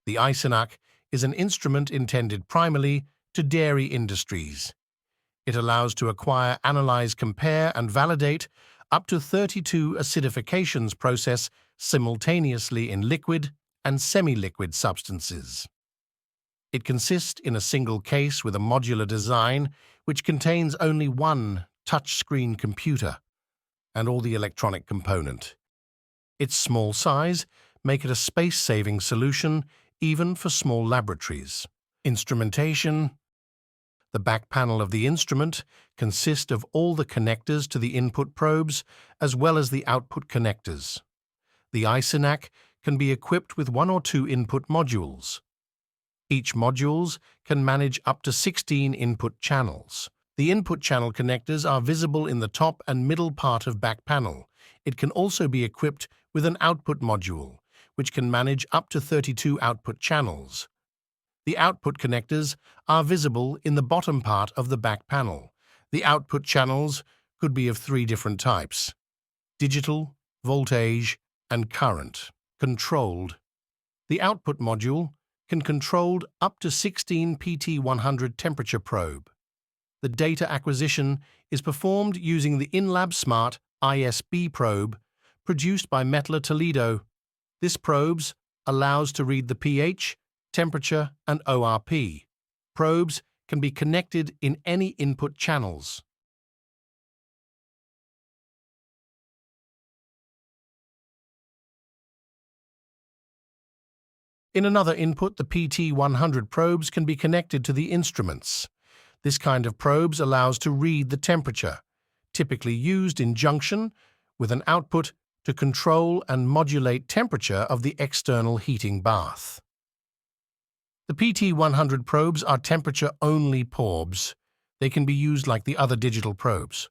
The iCinac is an instrument intended primarily to dairy industries. It allows to acquire, analyze, compare, and validate up to 32 acidifications process simultaneously in liquid and semi-liquid substances. It consists in a single case with a modular design which contains only one touchscreen computer and all the electronic component. Its small size make it a space-saving solution even for small laboratories. Instrumentation. The back panel of the instrument consists of all the connectors to the input probes as well as the output connectors. The iCinac can be equipped with 1 or 2 input modules. Each modules can manage up to 16 input channels. The input channel connectors are visible in the top and middle part of back panel. It can also be equipped with an output module, which can manage up to 32 output channels. The output connectors are visible in the bottom part of the back panel. The output channels could be of 3 different types: digital, voltage, and current. Controlled. The output module can control up to 16 PT100 temperature probe. The data acquisition is performed using the InLab Smart ISB probe produced by Mettler Toledo. This probes allows to read the pH, temperature, and ORP. Probes can be connected in any input channels. In another input, the PT100 probes can be connected to the instruments. This kind of probes allows to read the temperature, typically used in junction with an output to control and modulate temperature of the external heating bath. The PT100 probes are temperature-only probes. They can be used like the other digital probes.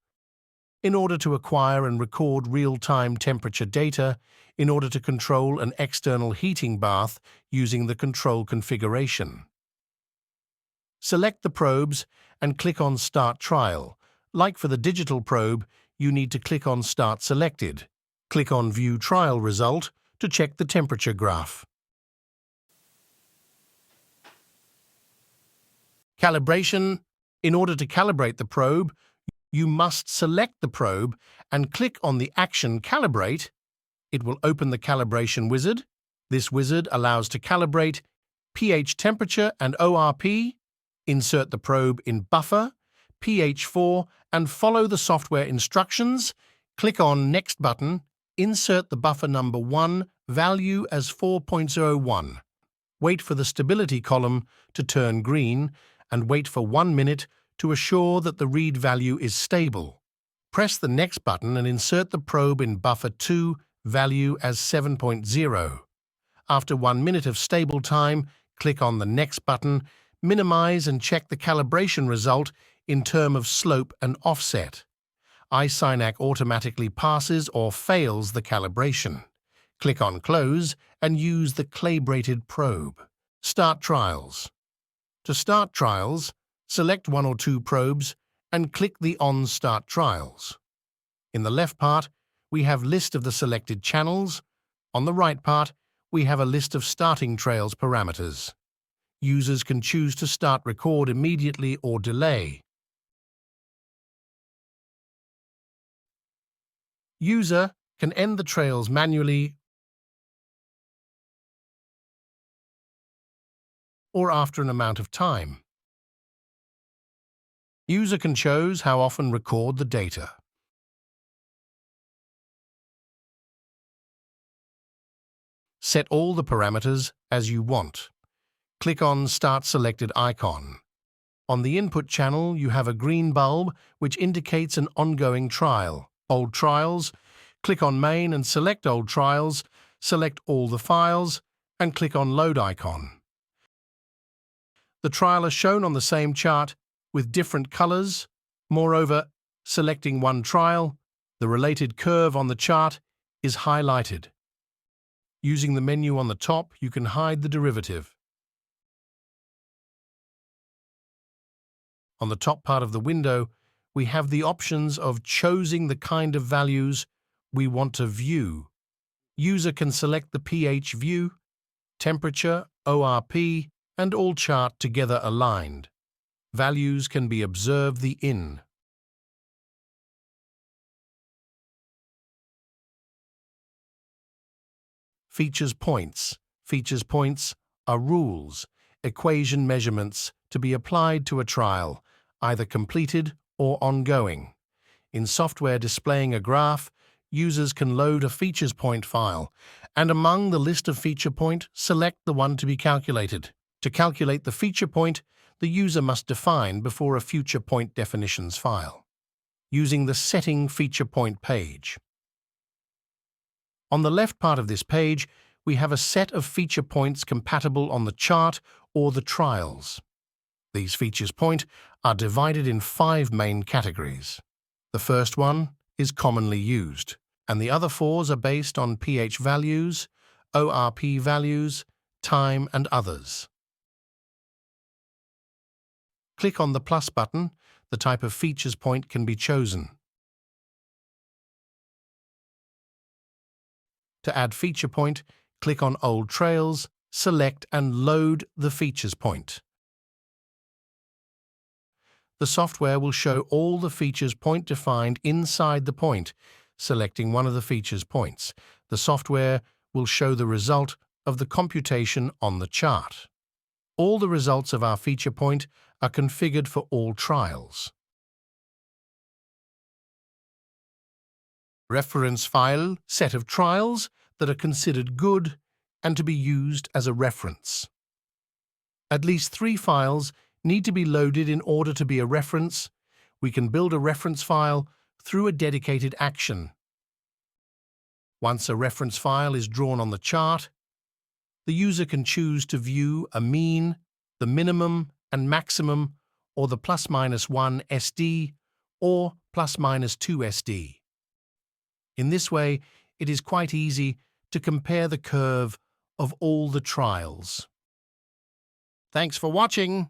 In order to acquire and record real-time temperature data, in order to control an external heating bath using the control configuration. Select the probes and click on Start Trial. Like for the digital probe, you need to click on Start Selected. Click on View Trial Result to check the temperature graph. Calibration. In order to calibrate the probe, you must select the probe and click on the action Calibrate. It will open the calibration wizard. This wizard allows to calibrate pH temperature and ORP. Insert the probe in buffer, pH 4, and follow the software instructions. Click on Next button. Insert the buffer number 1 value as 4.01. Wait for the stability column to turn green and wait for 1 minute to assure that the read value is stable. Press the Next button and insert the probe in buffer 2 value as 7.0. After 1 minute of stable time, click on the Next button, minimize and check the calibration result in terms of slope and offset. iCinac automatically passes or fails the calibration. Click on Close and use the calibrated probe. Start trials. To start trials, select 1 or 2 probes and click the On Start Trials. In the left part, we have list of the selected channels. On the right part, we have a list of starting trails parameters. Users can choose to start record immediately or delay. User can end the trails manually or after an amount of time. User can choose how often record the data. Set all the parameters as you want. Click on Start Selected icon. On the input channel, you have a green bulb which indicates an ongoing trial. Old trials, click on Main and select Old Trials, select all the files, and click on Load icon. The trial is shown on the same chart with different colors. Moreover, selecting one trial, the related curve on the chart is highlighted. Using the menu on the top, you can hide the derivative. On the top part of the window, we have the options of choosing the kind of values we want to view. User can select the pH view, temperature, ORP, and all chart together aligned. Values can be observed the in. Features points. Features points are rules, equation measurements to be applied to a trial, either completed or ongoing. In software displaying a graph, users can load a features point file, and among the list of feature point, select the one to be calculated. To calculate the feature point, the user must define before a future point definitions file, using the Setting Feature Point page. On the left part of this page, we have a set of feature points compatible on the chart or the trials. These features point are divided in 5 main categories. The first one is commonly used, and the other 4 are based on pH values, ORP values, time, and others. Click on the plus button. The type of features point can be chosen. To add feature point, click on Old Trails, select and load the features point. The software will show all the features point defined inside the point. Selecting one of the features points, the software will show the result of the computation on the chart. All the results of our feature point are configured for all trials. Reference file, set of trials that are considered good and to be used as a reference. At least 3 files need to be loaded in order to be a reference. We can build a reference file through a dedicated action. Once a reference file is drawn on the chart, the user can choose to view a mean, the minimum and maximum, or the ±1 SD or ±2 SD. In this way, it is quite easy to compare the curve of all the trials. Thanks for watching.